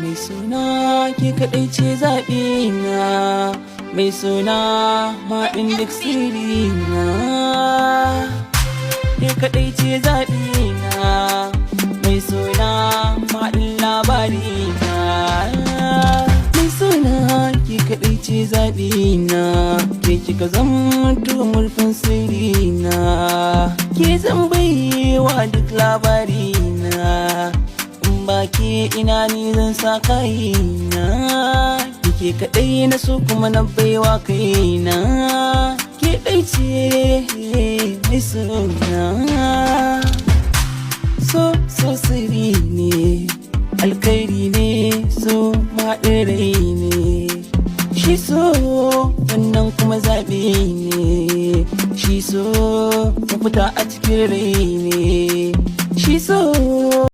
mai suna ke kaɗai ce zaɓina, mai suna maɗin duk sirina, ke kaɗai ce zaɓina, mai suna maɗin labarina, mai suna ke kaɗai ce zaɓina, ke kika zamto murfin sirina, ke zan baiwa duk labarina. Baki ina ni zan sa kaina, ke kaɗai na so kuma na baiwa kaina, ke ɗai ce mai suna. So sirri ne, alkhairi ne, so maɗin rai ne, shi so wannan kuma zaɓe ne, shi so mafita a cikin rai ne, shi so